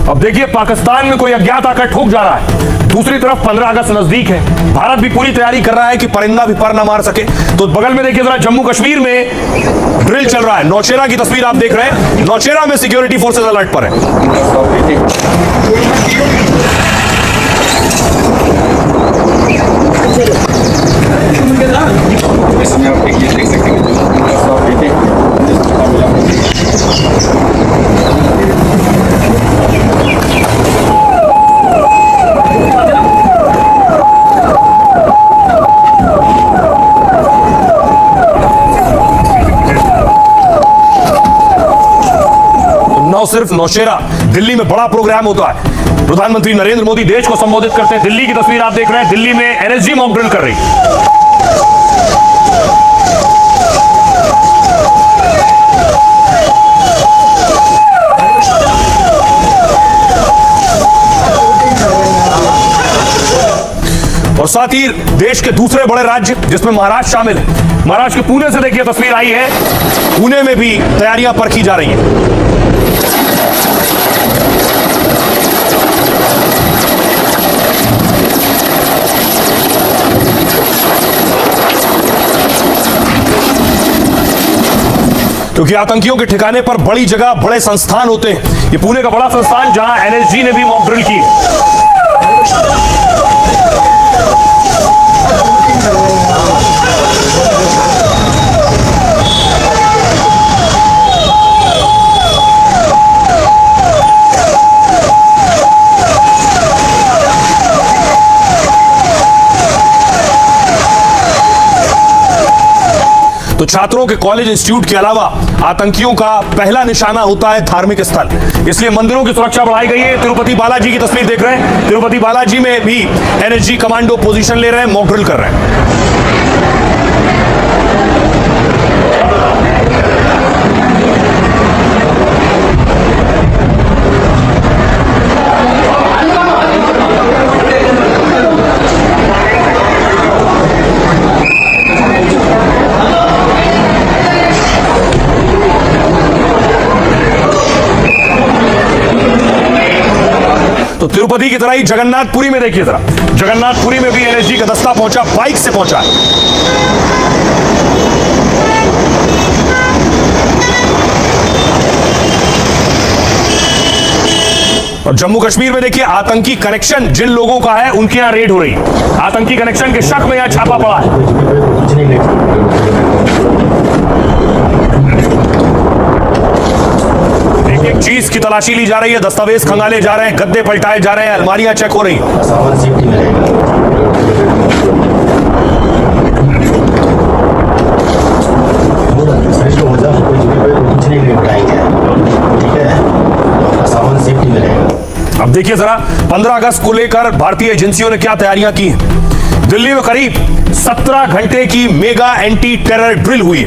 अब देखिए पाकिस्तान में कोई अज्ञात आकर ठोक जा रहा है, दूसरी तरफ 15 अगस्त नजदीक है, भारत भी पूरी तैयारी कर रहा है कि परिंदा भी पर ना मार सके। तो बगल में देखिए जरा जम्मू कश्मीर में ड्रिल चल रहा है। नौशेरा की तस्वीर आप देख रहे हैं, नौशेरा में सिक्योरिटी फोर्सेस अलर्ट पर है। सिर्फ नौशेरा, दिल्ली में बड़ा प्रोग्राम होता है। प्रधानमंत्री नरेंद्र मोदी देश को संबोधित करते हैं। दिल्ली की तस्वीर आप देख रहे हैं, दिल्ली में एनएसजी मॉक ड्रिल कर रही है। और साथ ही देश के दूसरे बड़े राज्य जिसमें महाराष्ट्र शामिल है, महाराष्ट्र के पुणे से देखिए तस्वीर आई है, पुणे में भी तैयारियां परखी जा रही हैं। क्योंकि आतंकियों के ठिकाने पर बड़ी जगह बड़े संस्थान होते हैं। ये पुणे का बड़ा संस्थान जहां एनएसजी ने भी मॉक ड्रिल की है। तो छात्रों के कॉलेज इंस्टीट्यूट के अलावा आतंकियों का पहला निशाना होता है धार्मिक स्थल, इसलिए मंदिरों की सुरक्षा बढ़ाई गई है। तिरुपति बालाजी की तस्वीर देख रहे हैं, तिरुपति बालाजी में भी एनएसजी कमांडो पोजीशन ले रहे हैं, मॉक ड्रिल कर रहे हैं। तो तिरुपति की तरह ही जगन्नाथपुरी में देखिए जरा, जगन्नाथपुरी में भी एनएसजी का दस्ता पहुंचा, बाइक से पहुंचा है। और जम्मू कश्मीर में देखिए आतंकी कनेक्शन जिन लोगों का है उनके यहां रेड हो रही है। आतंकी कनेक्शन के शक में यहां छापा पड़ा है। एक चीज की तलाशी ली जा रही है, दस्तावेज खंगाले जा रहे हैं, गद्दे पलटाए जा रहे हैं, अलमारियां चेक हो रही हैं। अब देखिए जरा 15 अगस्त को लेकर भारतीय एजेंसियों ने क्या तैयारियां की हैं। दिल्ली में करीब 17 घंटे की मेगा एंटी टेरर ड्रिल हुई है,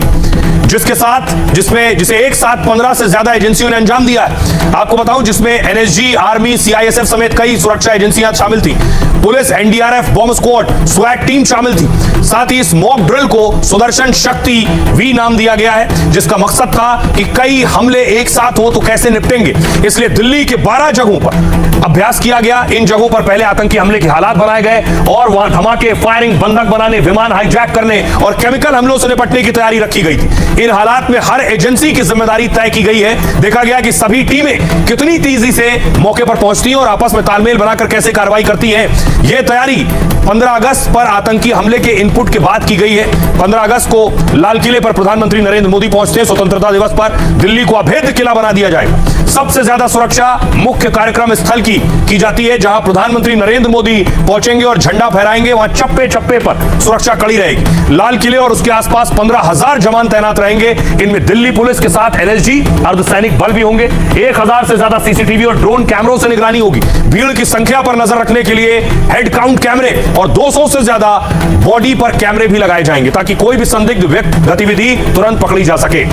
जिसे एक साथ 15 से ज्यादा एजेंसियों ने अंजाम दिया है। आपको बताऊं जिसमें एनएसजी, आर्मी, सीआईएसएफ समेत कई सुरक्षा एजेंसियां शामिल थी, पुलिस, एनडीआरएफ, बॉम्ब स्क्वाड, स्वैट टीम शामिल थी। साथ ही इस मॉक ड्रिल को सुदर्शन शक्ति वी नाम दिया गया है, जिसका मकसद था कि कई हमले एक साथ हो तो कैसे निपटेंगे। इसलिए दिल्ली के 12 जगहों पर अभ्यास किया गया। इन जगहों पर पहले आतंकी हमले के हालात बनाए गए और वहां धमाके, फायरिंग, बंधक बनाने, विमान हाईजैक करने और केमिकल हमलों से निपटने की तैयारी रखी गई थी। इन हालात में हर एजेंसी की जिम्मेदारी तय की गई है। देखा गया कि सभी टीमें कितनी तेजी से मौके पर पहुंचती हैं और आपस में तालमेल बनाकर कैसे कार्रवाई करती हैं। यह तैयारी 15 अगस्त पर आतंकी हमले के इनपुट के बाद की गई है। 15 अगस्त को लाल किले पर प्रधानमंत्री नरेंद्र मोदी पहुंचते हैं। स्वतंत्रता दिवस पर दिल्ली को अभेद्य किला बना दिया जाएगा। सबसे ज्यादा सुरक्षा मुख्य कार्यक्रम स्थल की जाती है, जहां प्रधानमंत्री नरेंद्र मोदी पहुंचेंगे और झंडा फहराएंगे। वहां चप्पे चप्पे पर सुरक्षा कड़ी रहेगी। लाल किले और उसके आसपास 15,000 जवान तैनात रहेंगे। इनमें दिल्ली पुलिस के साथ एनएसजी, अर्धसैनिक बल भी होंगे। 1000 से ज्यादा सीसीटीवी और ड्रोन कैमरों से निगरानी होगी। भीड़ की संख्या पर नजर रखने के लिए हेड काउंट कैमरे और 200 से ज्यादा बॉडी पर कैमरे भी लगाए जाएंगे, ताकि कोई भी संदिग्ध व्यक्ति गतिविधि तुरंत पकड़ी जा सके।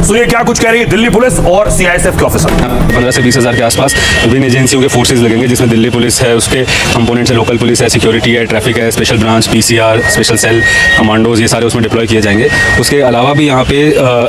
सुनिए क्या कुछ कह रही है दिल्ली पुलिस और सीआईएसएफ के ऑफिसर। 15 से 20 हज़ार के आसपास विभिन्न एजेंसियों के फोर्सेज लगेंगे, जिसमें दिल्ली पुलिस है, उसके कंपोनेंट्स है, लोकल पुलिस है, सिक्योरिटी है, ट्रैफिक है, special branch, PCR, special cell, commandos, ये सारे उसमें डिप्लॉय किए जाएंगे। उसके अलावा भी यहाँ पे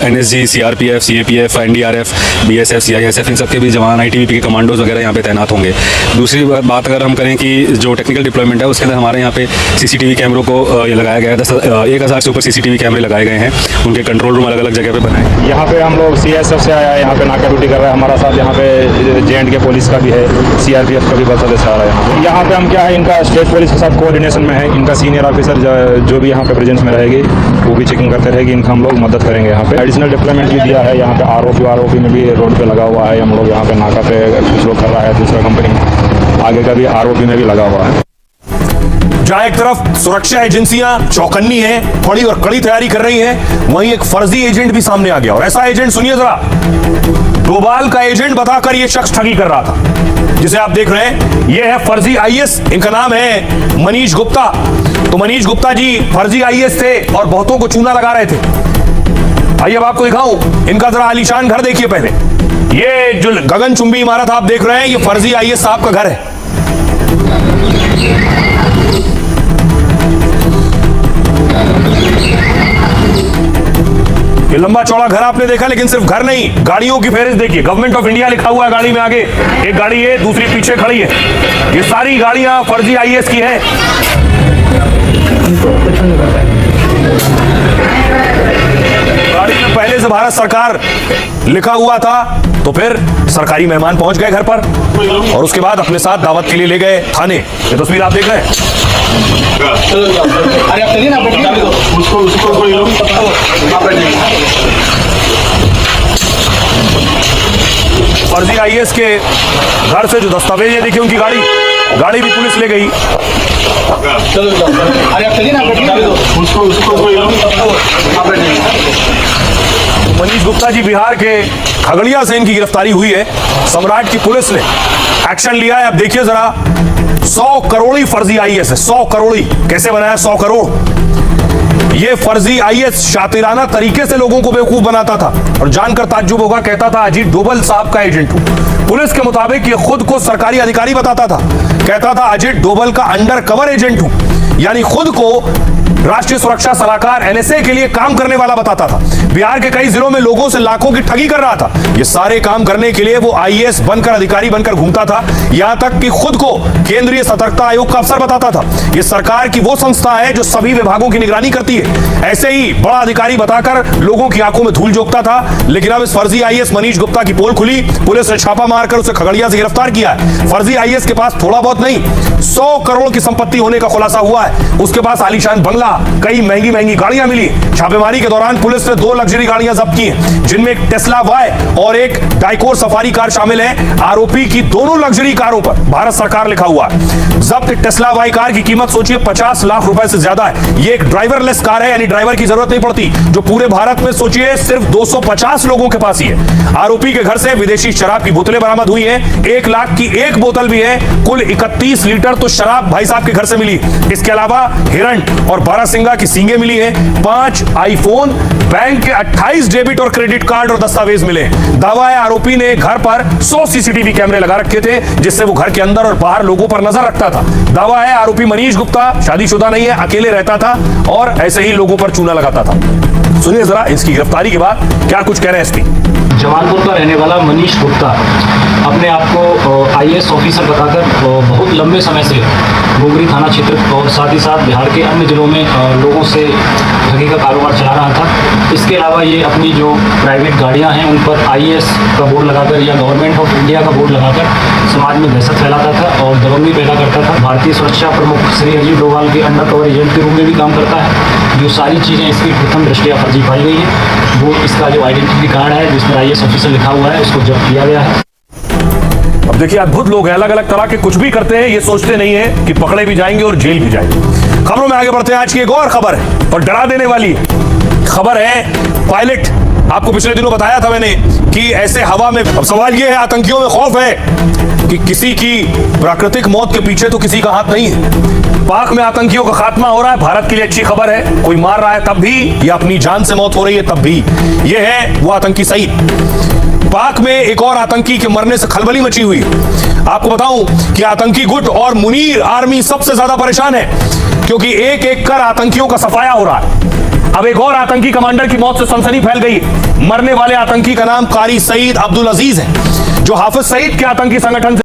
NSG, CRPF, CAPF, NDRF, BSF, CISF, इन सबके भी जवान, आईटीबीपी के कमांडोज वगैरह यहाँ पे तैनात होंगे। दूसरी बात अगर हम करें कि जो टेक्निकल डिप्लॉयमेंट है, उसके अंदर हमारे यहाँ पे सीसीटीवी कैमरों को ये लगाया गया है। 10,000 से ऊपर सीसीटीवी कैमरे लगाए गए हैं, उनके कंट्रोल रूम अलग अलग जगह पे बनाए हैं। यहाँ पे हम लोग सीएसएफ से आया है, यहाँ पे नाका ड्यूटी कर रहा है हमारा साथ। यहाँ पे जेएंडके पुलिस का भी है, सीआरपीएफ का भी बल सदस्य आ रहा है। यहाँ पे हम क्या है, इनका स्टेट पुलिस के साथ कोऑर्डिनेशन में है। इनका सीनियर ऑफिसर जो भी यहाँ पे प्रेजेंस में रहेगी वो भी चेकिंग करते रहेगी, इनका हम लोग मदद करेंगे। यहाँ पे एडिशनल डिप्लॉयमेंट भी दिया है। यहाँ पे आरओपी में भी रोड पे लगा हुआ है। हम लोग यहाँ पे नाका पे कुछ लोग कर रहा है, दूसरा कंपनी आगे का भी आरओपी में भी लगा हुआ है। जहां एक तरफ सुरक्षा एजेंसियां चौकन्नी हैं, बड़ी और कड़ी तैयारी कर रही हैं, वहीं एक फर्जी एजेंट भी सामने आ गया। और ऐसा एजेंट सुनिए जरा, डोभाल का एजेंट बताकर यह शख्स ठगी कर रहा था, जिसे आप देख रहे हैं। यह है फर्जी आईएएस, इनका नाम है मनीष गुप्ता। तो मनीष गुप्ता जी फर्जी आईएएस थे और बहुतों को चूना लगा रहे थे। आइए अब आपको दिखाऊं इनका जरा आलीशान घर देखिए। पहले ये जो गगनचुंबी इमारत आप देख रहे हैं, ये फर्जी आईएएस साहब का घर है। ये लंबा चौड़ा घर आपने देखा, लेकिन सिर्फ घर नहीं, गाड़ियों की फेहरिस्त देखिए। गवर्नमेंट ऑफ इंडिया लिखा हुआ है गाड़ी में आगे। एक गाड़ी है, दूसरी पीछे खड़ी है। ये सारी गाड़ियां फर्जी आईएएस की हैं। गाड़ी में पहले से भारत सरकार लिखा हुआ था, तो फिर सरकारी मेहमान पहुंच गए घर पर और उसके बाद अपने साथ दावत के लिए ले गए थाने। ये तस्वीर आप देख रहे हैं। अरे आप चलिए ना, उसको फर्जी आईएएस के घर से जो दस्तावेज है देखिए, उनकी गाड़ी भी पुलिस ले गई। अरे आप चलिए ना, मनीष गुप्ता जी बिहार के खगड़िया से इनकी गिरफ्तारी हुई है। सम्राट की पुलिस ने एक्शन लिया है। अब देखिए जरा, 100 करोड़ी फर्जी आईएएस है। 100 करोड़ी कैसे बनाया? 100 करोड़। ये फर्जी आईएएस शातिराना तरीके से लोगों को बेवकूफ बनाता था और जानकर ताज्जुब होगा, कहता था अजीत डोभाल साहब का एजेंट हूं। पुलिस के मुताबिक ये खुद को सरकारी अधिकारी बताता था, कहता था अजीत डोभाल का अंडर कवर एजेंट हूं, यानी खुद को राष्ट्रीय सुरक्षा सलाहकार एनएसए के लिए काम करने वाला बताता था। बिहार के कई जिलों में लोगों से लाखों की ठगी कर रहा था। ये सारे काम करने के लिए वो आईएएस बनकर, अधिकारी बनकर घूमता था, यहां तक कि खुद को केंद्रीय सतर्कता आयोग का अफसर बताता था। ये सरकार की वो संस्था है जो सभी विभागों की निगरानी करती है। ऐसे ही बड़ा अधिकारी बताकर लोगों की आंखों में धूल झोंकता था। लेकिन अब इस फर्जी आईएएस मनीष गुप्ता की पोल खुली, पुलिस ने छापा मारकर उसे खगड़िया से गिरफ्तार किया है। फर्जी आईएएस के पास थोड़ा बहुत नहीं, 100 करोड़ की संपत्ति होने का खुलासा हुआ है। उसके पास आलीशान बंगला, कई महंगी महंगी गाड़ियां मिली। छापेमारी के दौरान पुलिस ने 2 लग्जरी गाड़ियां जब्त की हैं, जिनमें एक टेस्ला वाई और एक डाइकोर सफारी कार शामिल है। आरोपी की दोनों लग्जरी कारों पर भारत सरकार लिखा हुआ है। जब्त टेस्ला वाई कार की कीमत सोचिए 50 लाख रुपए से ज्यादा है। ये एक ड्राइवरलेस कार है, यानी ड्राइवर की जरूरत नहीं पड़ती, जो पूरे भारत में सोचिए सिर्फ 250 लोगों के पास ही है। आरोपी के घर से विदेशी शराब की बोतलें बरामद हुई हैं। 1 लाख की एक बोतल भी है। कुल 31 लीटर तो शराब भाई साहब के घर से मिली। इसके अलावा हिरण और बारासिंगा की सींगे मिली है। 5 आईफोन, बैंक के 28 डेबिट और क्रेडिट कार्ड और दस्तावेज मिले। दावा है आरोपी ने घर पर 100 सीसीटीवी कैमरे लगा रखे थे, जिससे वो घर के अंदर और बाहर लोगों पर नजर रखता था। दावा है आरोपी मनीष गुप्ता शादीशुदा नहीं है, अकेले रहता था और ऐसे ही लोगों पर चूना लगाता था। सुनिए जरा इसकी गिरफ्तारी के बाद क्या कुछ कह रहे हैं एसपी। जमालपुर का रहने वाला मनीष गुप्ता अपने आप को आईएएस ऑफिसर बताकर बहुत लंबे समय से गोगरी थाना क्षेत्र और साथ ही साथ बिहार के अन्य जिलों में लोगों से ठगी का कारोबार चला रहा था। इसके अलावा ये अपनी जो प्राइवेट गाड़ियां हैं उन पर आईएएस का बोर्ड लगाकर या गवर्नमेंट ऑफ इंडिया का बोर्ड लगाकर समाज में दहशत फैलाता था और दबंगी पैदा करता था। भारतीय सुरक्षा प्रमुख श्री अजीत डोभाल के अंडर कवर एजेंट के रूप में भी काम करता है। जो सारी चीज़ें इसकी प्रथम दृष्टया फर्जी पाई गई है, वो इसका जो आइडेंटिटी कार्ड है जिसमें आईएएस ऑफिसर लिखा हुआ है, उसको जब्त किया गया है। अब देखिए अद्भुत लोग हैं, अलग अलग तरह के कुछ भी करते हैं, ये सोचते नहीं है कि पकड़े भी जाएंगे और जेल भी जाएंगे। खबरों में आगे बढ़ते हैं। आज की एक और खबर है और डरा देने वाली खबर है। पायलट आपको पिछले दिनों बताया था मैंने कि ऐसे हवा में, अब सवाल यह है, आतंकियों में खौफ है कि किसी की प्राकृतिक मौत के पीछे तो किसी का हाथ नहीं है। पाक में आतंकियों का खात्मा हो रहा है, भारत के लिए अच्छी खबर है। कोई मार रहा है तब भी, या अपनी जान से मौत हो रही है तब भी, यह है वो आतंकी शहीद। पाक में एक और आतंकी के मरने से खलबली मची हुई। आपको बताऊं कि आतंकी गुट और मुनीर आर्मी सबसे ज्यादा परेशान है, क्योंकि एक एक कर आतंकियों का सफाया हो रहा है। अब एक और आतंकी कमांडर की मौत से सनसनी फैल गई। मरने वाले आतंकी का नाम कारी सईद अब्दुल अजीज है, जो हाफिज सईद के आतंकी संगठन से